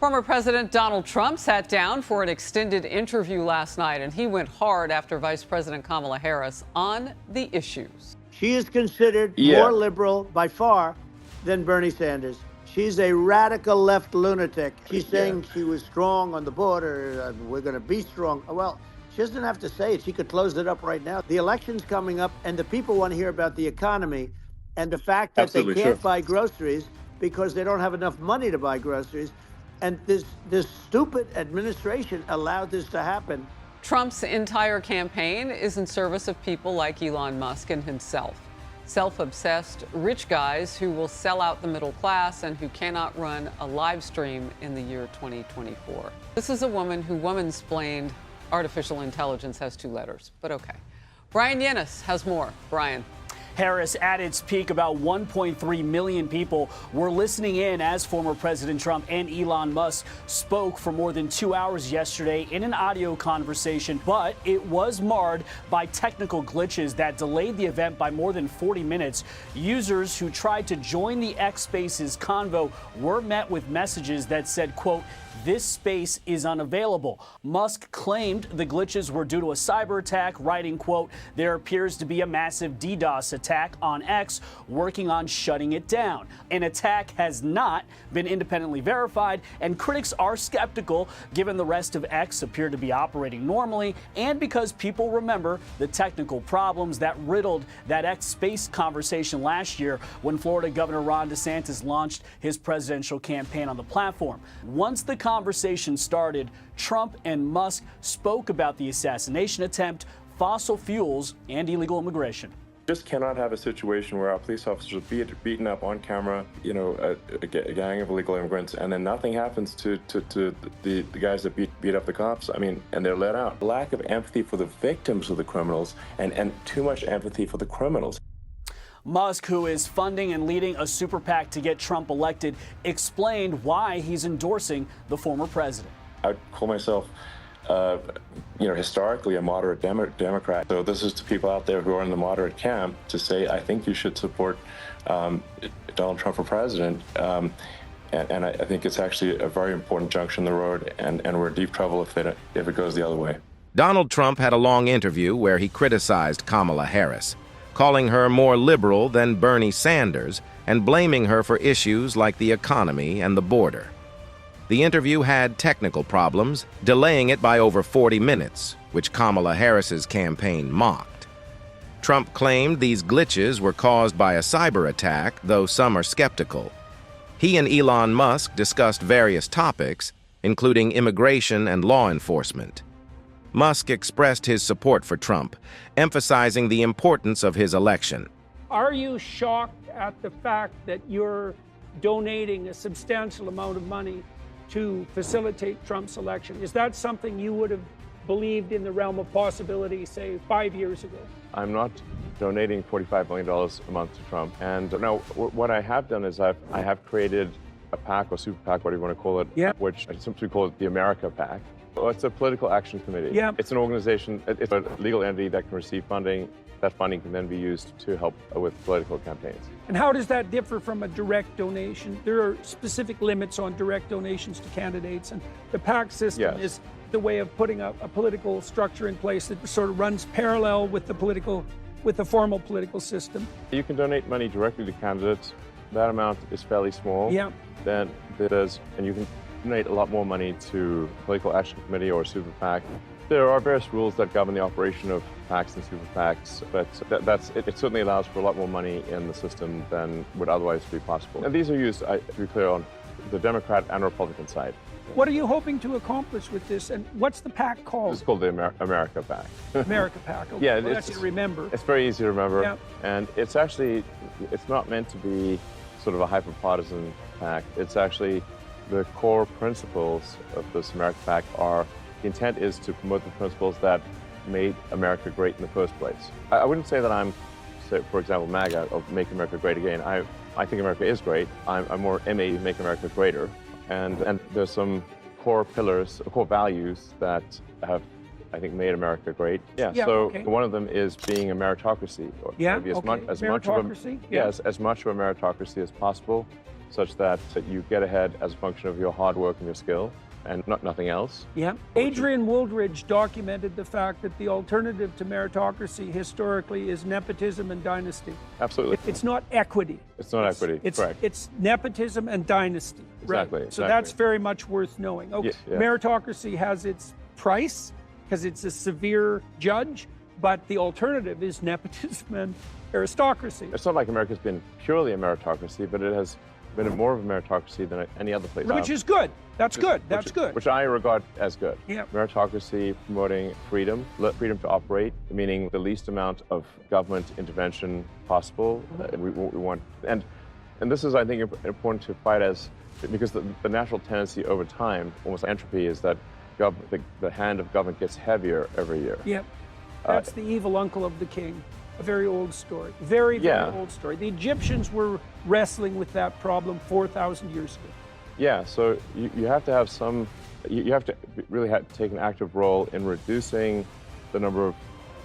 Former President Donald Trump sat down for an extended interview last night, and he went hard after Vice President Kamala Harris on the issues. She is considered more liberal by far than Bernie Sanders. She's a radical left lunatic. She's saying she was strong on the border. We're going to be strong. Well, she doesn't have to say it. She could close it up right now. The election's coming up, and the people want to hear about the economy and the fact that they can't buy groceries because they don't have enough money to buy groceries. And this stupid administration allowed this to happen. Trump's entire campaign is in service of people like Elon Musk and himself. Self-obsessed rich guys who will sell out the middle class and who cannot run a live stream in the year 2024. This is a woman who woman-splained artificial intelligence has 2 letters, but okay. Brian Yennis has more. Brian. Harris, at its peak, about 1.3 million people were listening in as former President Trump and Elon Musk spoke for more than 2 hours yesterday in an audio conversation, but it was marred by technical glitches that delayed the event by more than 40 minutes. Users who tried to join the X Spaces convo were met with messages that said, quote, "This space is unavailable." Musk claimed the glitches were due to a cyber attack, writing, quote, "There appears to be a massive DDoS attack on X working on shutting it down." An attack has not been independently verified, and critics are skeptical given the rest of X appear to be operating normally and because people remember the technical problems that riddled that X space conversation last year when Florida Governor Ron DeSantis launched his presidential campaign on the platform. Once the conversation started, Trump and Musk spoke about the assassination attempt, fossil fuels, and illegal immigration. Just cannot have a situation where our police officers are beaten up on camera, a gang of illegal immigrants, and then nothing happens to the guys that beat up the cops. I mean, and they're let out. Lack of empathy for the victims of the criminals and too much empathy for the criminals. Musk, who is funding and leading a super PAC to get Trump elected, explained why he's endorsing the former president. I'd call myself, historically a moderate Democrat. So this is to people out there who are in the moderate camp to say, I think you should support Donald Trump for president. And I think it's actually a very important junction in the road, and we're in deep trouble if it goes the other way. Donald Trump had a long interview where he criticized Kamala Harris, calling her more liberal than Bernie Sanders and blaming her for issues like the economy and the border. The interview had technical problems, delaying it by over 40 minutes, which Kamala Harris's campaign mocked. Trump claimed these glitches were caused by a cyber attack, though some are skeptical. He and Elon Musk discussed various topics, including immigration and law enforcement. Musk expressed his support for Trump, emphasizing the importance of his election. Are you shocked at the fact that you're donating a substantial amount of money to facilitate Trump's election? Is that something you would have believed in the realm of possibility, say, 5 years ago? I'm not donating $45 million a month to Trump. And no, what I have done is I have created a PAC or super PAC, whatever you want to call it, which I simply call it the America PAC. It's a political action committee. It's an organization, it's a legal entity that can receive funding. That funding can then be used to help with political campaigns. And how does that differ from a direct donation? There are specific limits on direct donations to candidates, and the PAC system is the way of putting a political structure in place that sort of runs parallel with the formal political system. You can donate money directly to candidates. That amount is fairly small. Then and you can donate a lot more money to political action committee or super PAC. There are various rules that govern the operation of PACs and super PACs, but it certainly allows for a lot more money in the system than would otherwise be possible. And these are used, to be clear, on the Democrat and Republican side. What are you hoping to accomplish with this, and what's the PAC called? It's called the America PAC. America PAC. Okay. Yeah, well, that's easy to remember. It's very easy to remember, and it's not meant to be sort of a hyper-partisan PAC. It's actually the core principles of this America PAC are. The intent is to promote the principles that made America great in the first place. I wouldn't say that I'm, for example, MAGA, of Make America Great Again. I think America is great. I'm more MA, Make America Greater. And there's some core pillars, core values that have, I think, made America great. One of them is being a meritocracy. Or maybe as much of a meritocracy as possible. such that you get ahead as a function of your hard work and your skill, and nothing else. Yeah. Adrian Wooldridge documented the fact that the alternative to meritocracy historically is nepotism and dynasty. Absolutely. It's not equity. It's not equity, correct. It's nepotism and dynasty. Exactly. Right? So that's very much worth knowing. Okay. Yeah. Meritocracy has its price because it's a severe judge, but the alternative is nepotism and aristocracy. It's not like America's been purely a meritocracy, but it has been more of a meritocracy than any other place. Which is good. That's good. That's good. Which I regard as good. Yeah. Meritocracy promoting freedom to operate, meaning the least amount of government intervention possible. We want, and this is, I think, important to fight because the natural tendency over time, almost entropy, is that the hand of government gets heavier every year. Yep. That's the evil uncle of the king. A very old story. Very, very old story. The Egyptians were wrestling with that problem 4,000 years ago. Yeah, so you have to have you have to really take an active role in reducing the number of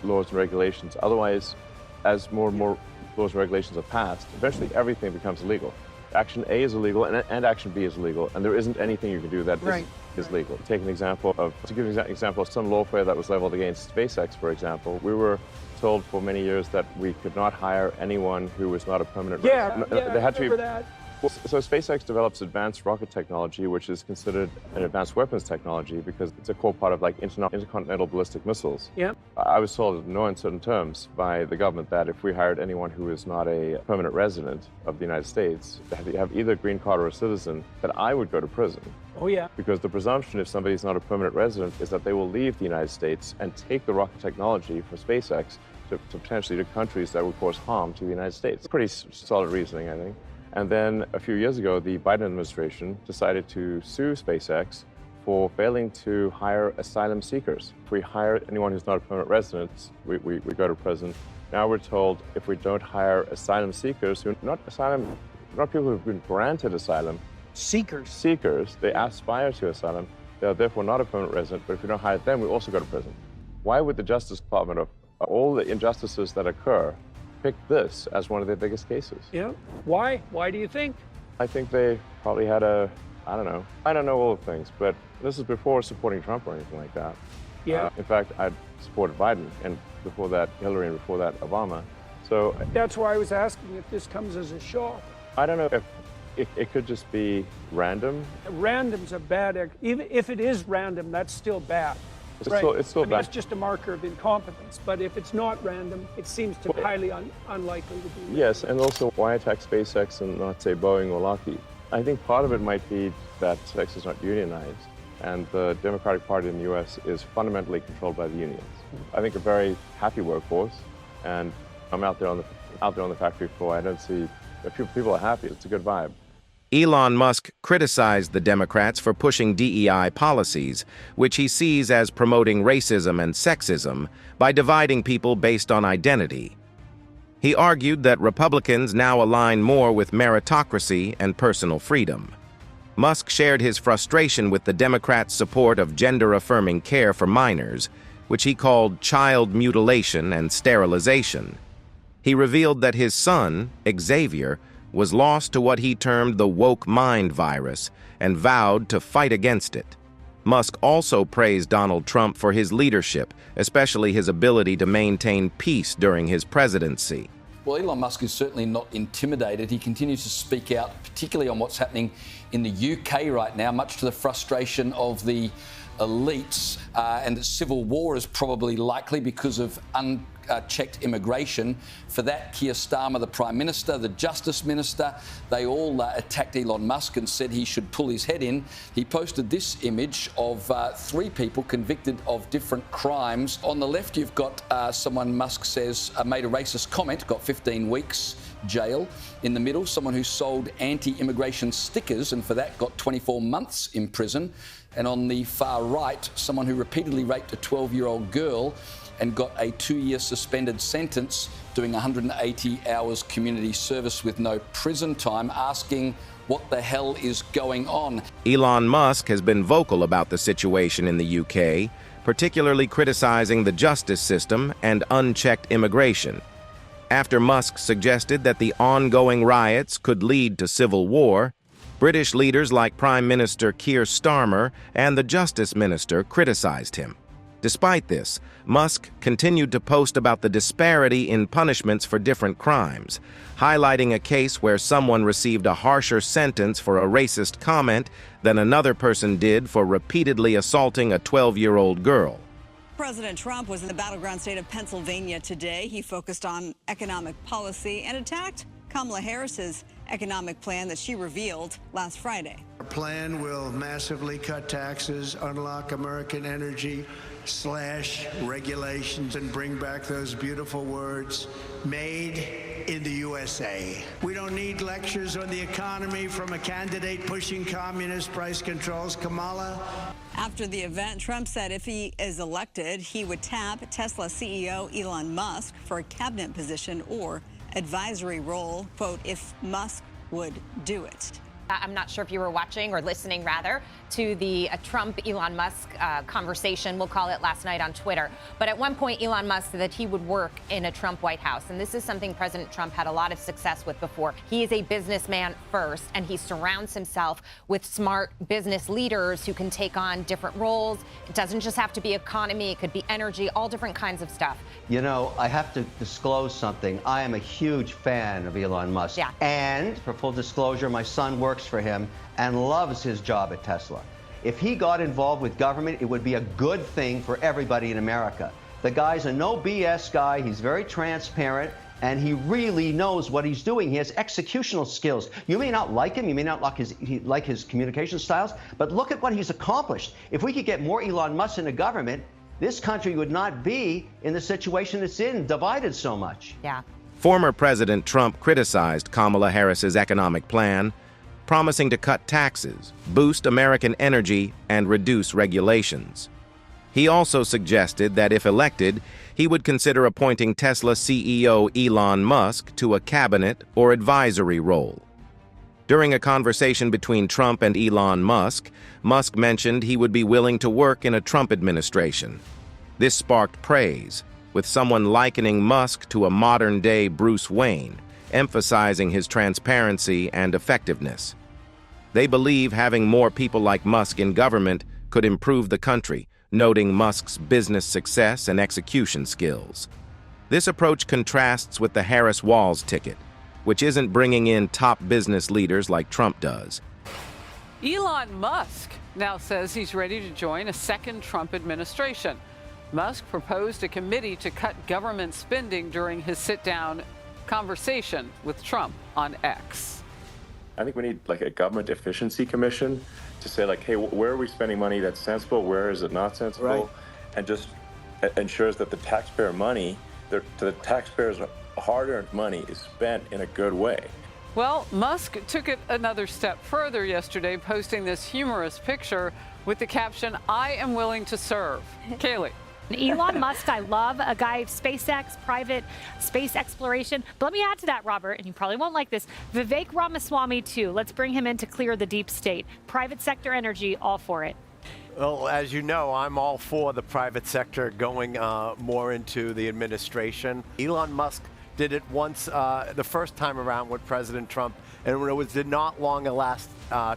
laws and regulations. Otherwise, as more and more laws and regulations are passed, eventually everything becomes illegal. Action A is illegal and Action B is illegal, and there isn't anything you can do that is legal. To give an example of some lawfare that was leveled against SpaceX, for example, we were told for many years that we could not hire anyone who was not a permanent resident. They had to be that. So SpaceX develops advanced rocket technology, which is considered an advanced weapons technology because it's a core part of like intercontinental ballistic missiles. Yeah. I was told in no uncertain terms by the government that if we hired anyone who is not a permanent resident of the United States, they have either a green card or a citizen, that I would go to prison. Oh, yeah. Because the presumption if somebody's not a permanent resident is that they will leave the United States and take the rocket technology for SpaceX to potentially to countries that would cause harm to the United States. Pretty solid reasoning, I think. And then a few years ago, the Biden administration decided to sue SpaceX for failing to hire asylum seekers. If we hire anyone who's not a permanent resident, we go to prison. Now we're told if we don't hire asylum seekers, not people who've been granted asylum, seekers, they aspire to asylum, they're therefore not a permanent resident, but if we don't hire them, we also go to prison. Why would the Justice Department, of all the injustices that occur, pick this as one of their biggest cases? Yeah. Why? Why do you think? I think they probably had I don't know. I don't know all the things, but this is before supporting Trump or anything like that. Yeah. In fact, I supported Biden, and before that, Hillary, and before that, Obama. So that's why I was asking if this comes as a shock. I don't know if it could just be random. Random's a bad, even if it is random, that's still bad. It's still bad. That's just a marker of incompetence. But if it's not random, it seems to be highly unlikely to be. Yes, and also why attack SpaceX and not say Boeing or Lockheed? I think part of it might be that SpaceX is not unionized, and the Democratic Party in the U.S. is fundamentally controlled by the unions. I think a very happy workforce, and I'm out there on the factory floor. I don't see people are happy. It's a good vibe. Elon Musk criticized the Democrats for pushing DEI policies, which he sees as promoting racism and sexism by dividing people based on identity. He argued that Republicans now align more with meritocracy and personal freedom. Musk shared his frustration with the Democrats' support of gender-affirming care for minors, which he called child mutilation and sterilization. He revealed that his son, Xavier, was lost to what he termed the woke mind virus and vowed to fight against it. Musk also praised Donald Trump for his leadership, especially his ability to maintain peace during his presidency. Well, Elon Musk is certainly not intimidated. He continues to speak out, particularly on what's happening in the UK right now, much to the frustration of the elites, and that civil war is probably likely because of unchecked immigration. For that, Keir Starmer, the Prime Minister, the Justice Minister, they all attacked Elon Musk and said he should pull his head in. He posted this image of 3 people convicted of different crimes. On the left, you've got someone Musk says made a racist comment, got 15 weeks jail. In the middle, someone who sold anti-immigration stickers and for that got 24 months in prison. And on the far right, someone who repeatedly raped a 12-year-old girl and got a 2-year suspended sentence doing 180 hours community service with no prison time, asking what the hell is going on. Elon Musk has been vocal about the situation in the UK, particularly criticizing the justice system and unchecked immigration. After Musk suggested that the ongoing riots could lead to civil war, British leaders like Prime Minister Keir Starmer and the Justice Minister criticized him. Despite this, Musk continued to post about the disparity in punishments for different crimes, highlighting a case where someone received a harsher sentence for a racist comment than another person did for repeatedly assaulting a 12-year-old girl. President Trump was in the battleground state of Pennsylvania today. He focused on economic policy and attacked Kamala Harris's economic plan that she revealed last Friday. Our plan will massively cut taxes, unlock American energy, slash regulations, and bring back those beautiful words, made in the USA. We don't need lectures on the economy from a candidate pushing communist price controls. Kamala. After the event, Trump said if he is elected, he would tap Tesla CEO Elon Musk for a cabinet position or advisory role, quote, if Musk would do it. I'm not sure if you were watching or listening, rather, to the Trump-Elon Musk conversation, we'll call it, last night on Twitter. But at one point, Elon Musk said that he would work in a Trump White House. And this is something President Trump had a lot of success with before. He is a businessman first, and he surrounds himself with smart business leaders who can take on different roles. It doesn't just have to be economy. It could be energy, all different kinds of stuff. You know, I have to disclose something. I am a huge fan of Elon Musk. Yeah. And for full disclosure, my son works for him and loves his job at Tesla. If he got involved with government, it would be a good thing for everybody in America. The guy's a no BS guy. He's very transparent, and he really knows what he's doing. He has executional skills. You may not like him. You may not like his communication styles, but look at what he's accomplished. If we could get more Elon Musk into government, this country would not be in the situation it's in, divided so much. Yeah. Former President Trump criticized Kamala Harris's economic plan, promising to cut taxes, boost American energy, and reduce regulations. He also suggested that if elected, he would consider appointing Tesla CEO Elon Musk to a cabinet or advisory role. During a conversation between Trump and Elon Musk, Musk mentioned he would be willing to work in a Trump administration. This sparked praise, with someone likening Musk to a modern-day Bruce Wayne, emphasizing his transparency and effectiveness. They believe having more people like Musk in government could improve the country, noting Musk's business success and execution skills. This approach contrasts with the Harris-Walz ticket, which isn't bringing in top business leaders like Trump does. Elon Musk now says he's ready to join a second Trump administration. Musk proposed a committee to cut government spending during his sit-down conversation with Trump on X. I think we need like a government efficiency commission to say like, hey, where are we spending money that's sensible? Where is it not sensible? Right. And just ensures that the taxpayer money, the taxpayers' hard-earned money is spent in a good way. Well, Musk took it another step further yesterday, posting this humorous picture with the caption, "I am willing to serve." Kaylee. Elon Musk, I love, a guy of SpaceX, private space exploration. But let me add to that, Robert, and you probably won't like this, Vivek Ramaswamy, too. Let's bring him in to clear the deep state. Private sector energy, all for it. Well, as you know, I'm all for the private sector going more into the administration. Elon Musk did it once, the first time around with President Trump, and it did not last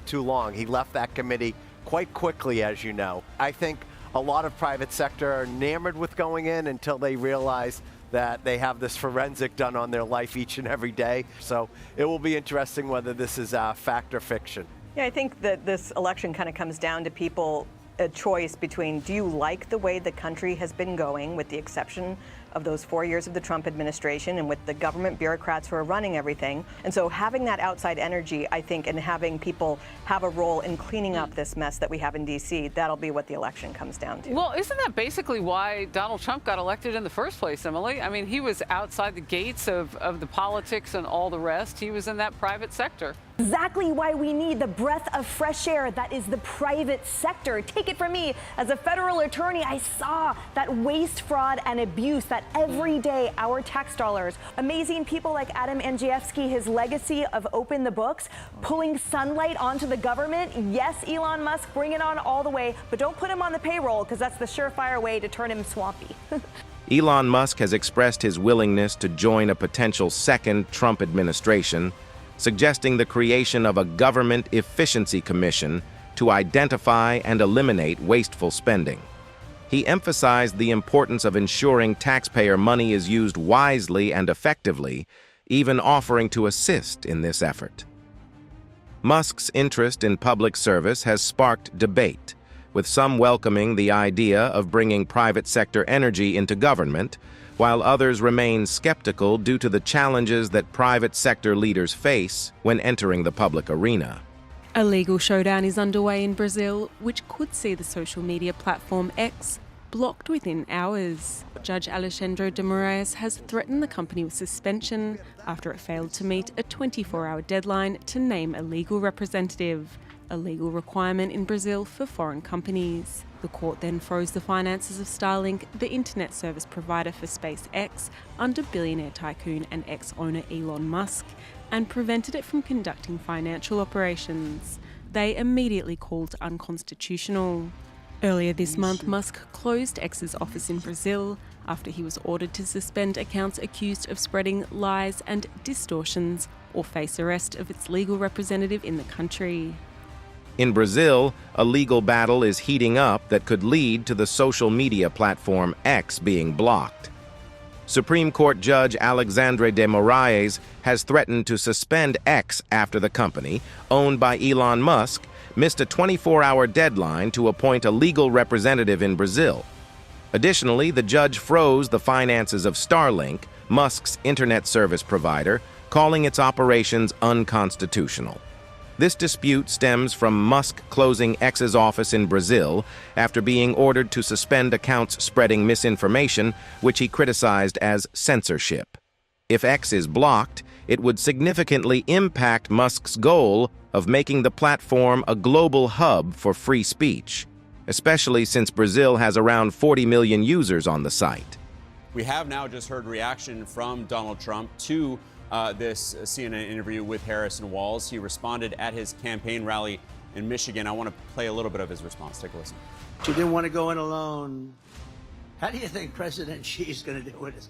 too long. He left that committee quite quickly, as you know. I think a lot of private sector are enamored with going in until they realize that they have this forensic done on their life each and every day. So it will be interesting whether this is fact or fiction. Yeah, I think that this election kind of comes down to people, a choice between, do you like the way the country has been going, with the exception of those 4 years of the Trump administration and with the government bureaucrats who are running everything. And so having that outside energy, I think, and having people have a role in cleaning up this mess that we have in D.C., that'll be what the election comes down to. Well, isn't that basically why Donald Trump got elected in the first place, Emily? I mean, he was outside the gates of the politics and all the rest. He was in that private sector. Exactly why we need the breath of fresh air that is the private sector. Take it from me, as a federal attorney, I saw that waste, fraud, and abuse that every day our tax dollars. Amazing people like Adam Andrzejewski, his legacy of open the books, pulling sunlight onto the government. Yes, Elon Musk, bring it on all the way, but don't put him on the payroll, because that's the surefire way to turn him swampy. Elon Musk has expressed his willingness to join a potential second Trump administration, suggesting the creation of a government efficiency commission to identify and eliminate wasteful spending. He emphasized the importance of ensuring taxpayer money is used wisely and effectively, even offering to assist in this effort. Musk's interest in public service has sparked debate, with some welcoming the idea of bringing private sector energy into government, while others remain skeptical due to the challenges that private sector leaders face when entering the public arena. A legal showdown is underway in Brazil, which could see the social media platform X blocked within hours. Judge Alexandre de Moraes has threatened the company with suspension after it failed to meet a 24-hour deadline to name a legal representative, a legal requirement in Brazil for foreign companies. The court then froze the finances of Starlink, the internet service provider for SpaceX, under billionaire tycoon and ex-owner Elon Musk, and prevented it from conducting financial operations. They immediately called unconstitutional. Earlier this month, Musk closed X's office in Brazil after he was ordered to suspend accounts accused of spreading lies and distortions or face arrest of its legal representative in the country. In Brazil, a legal battle is heating up that could lead to the social media platform X being blocked. Supreme Court Judge Alexandre de Moraes has threatened to suspend X after the company, owned by Elon Musk, missed a 24-hour deadline to appoint a legal representative in Brazil. Additionally, the judge froze the finances of Starlink, Musk's internet service provider, calling its operations unconstitutional. This dispute stems from Musk closing X's office in Brazil after being ordered to suspend accounts spreading misinformation, which he criticized as censorship. If X is blocked, it would significantly impact Musk's goal of making the platform a global hub for free speech, especially since Brazil has around 40 million users on the site. We have now just heard reaction from Donald Trump to this CNN interview with Harris and Walz. He responded at his campaign rally in Michigan. I want to play a little bit of his response. Take a listen. She didn't want to go in alone. How do you think President Xi's going to do with this?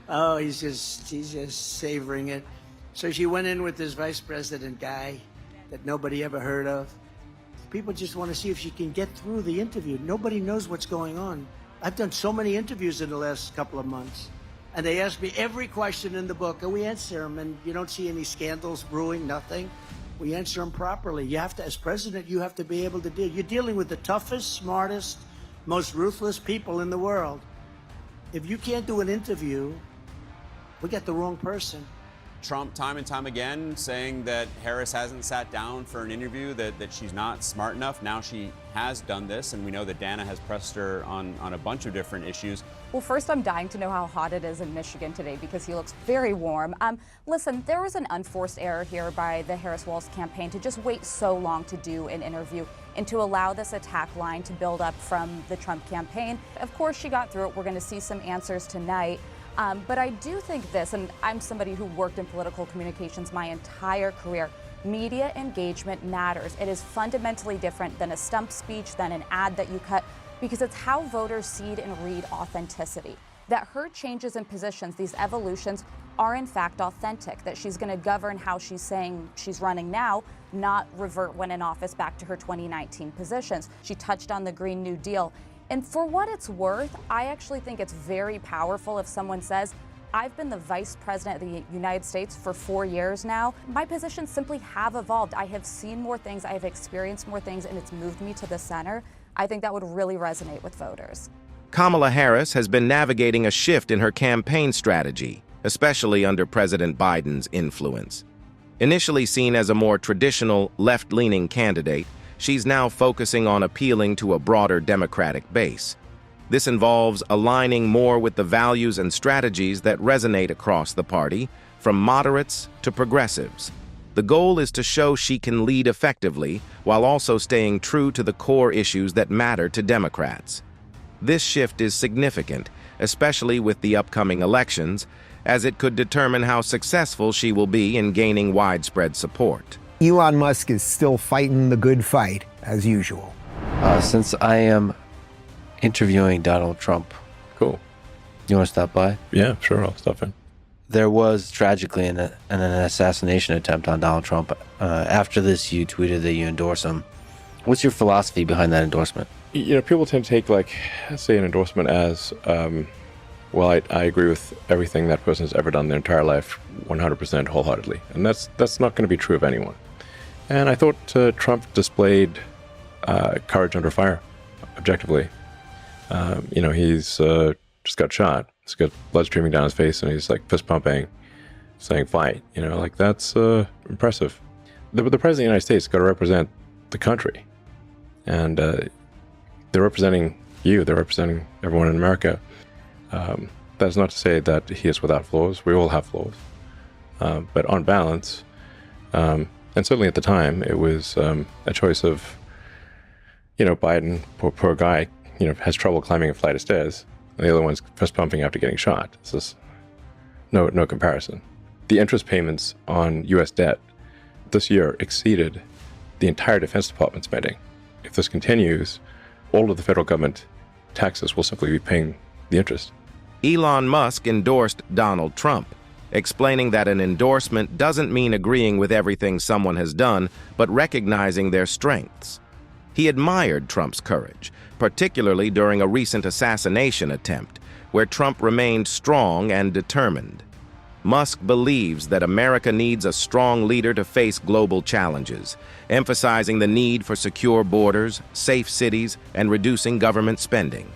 Oh, he's just savoring it. So she went in with this vice president guy that nobody ever heard of. People just want to see if she can get through the interview. Nobody knows what's going on. I've done so many interviews in the last couple of months. And they ask me every question in the book, and we answer them, and you don't see any scandals brewing, nothing. We answer them properly. You have to, as president, you have to be able to deal. You're dealing with the toughest, smartest, most ruthless people in the world. If you can't do an interview, we got the wrong person. Trump, time and time again, saying that Harris hasn't sat down for an interview, that she's not smart enough. Now she has done this, and we know that Dana has pressed her on a bunch of different issues. Well, first, I'm dying to know how hot it is in Michigan today because he looks very warm. Listen, there was an unforced error here by the Harris-Walz campaign to just wait so long to do an interview and to allow this attack line to build up from the Trump campaign. Of course, she got through it. We're going to see some answers tonight. But I do think this, and I'm somebody who worked in political communications my entire career, media engagement matters. It is fundamentally different than a stump speech, than an ad that you cut, because it's how voters see and read authenticity. That her changes in positions, these evolutions, are in fact authentic, that she's going to govern how she's saying she's running now, not revert when in office back to her 2019 positions. She touched on the Green New Deal. And for what it's worth, I actually think it's very powerful if someone says, I've been the vice president of the United States for 4 years now. My positions simply have evolved. I have seen more things, I have experienced more things, and it's moved me to the center. I think that would really resonate with voters. Kamala Harris has been navigating a shift in her campaign strategy, especially under President Biden's influence. Initially seen as a more traditional, left-leaning candidate, she's now focusing on appealing to a broader Democratic base. This involves aligning more with the values and strategies that resonate across the party, from moderates to progressives. The goal is to show she can lead effectively while also staying true to the core issues that matter to Democrats. This shift is significant, especially with the upcoming elections, as it could determine how successful she will be in gaining widespread support. Elon Musk is still fighting the good fight, as usual. Since I am interviewing Donald Trump, cool. You want to stop by? Yeah, sure, I'll stop in. There was tragically an assassination attempt on Donald Trump. After this, you tweeted that you endorse him. What's your philosophy behind that endorsement? You know, people tend to take, like, say, an endorsement as, well, I agree with everything that person has ever done their entire life 100% wholeheartedly. And that's not going to be true of anyone. And I thought Trump displayed courage under fire, objectively. You know, he's just got shot. He's got blood streaming down his face, and he's like fist pumping, saying fight. You know, like that's impressive. The president of the United States got to represent the country, and they're representing you. They're representing everyone in America. That's not to say that he is without flaws. We all have flaws, but on balance, and certainly at the time, it was a choice of, you know, Biden, poor guy, you know, has trouble climbing a flight of stairs. The other one's fist pumping after getting shot. This is no comparison. The interest payments on U.S. debt this year exceeded the entire Defense Department spending. If this continues, all of the federal government taxes will simply be paying the interest. Elon Musk endorsed Donald Trump, explaining that an endorsement doesn't mean agreeing with everything someone has done, but recognizing their strengths. He admired Trump's courage, particularly during a recent assassination attempt, where Trump remained strong and determined. Musk believes that America needs a strong leader to face global challenges, emphasizing the need for secure borders, safe cities, and reducing government spending.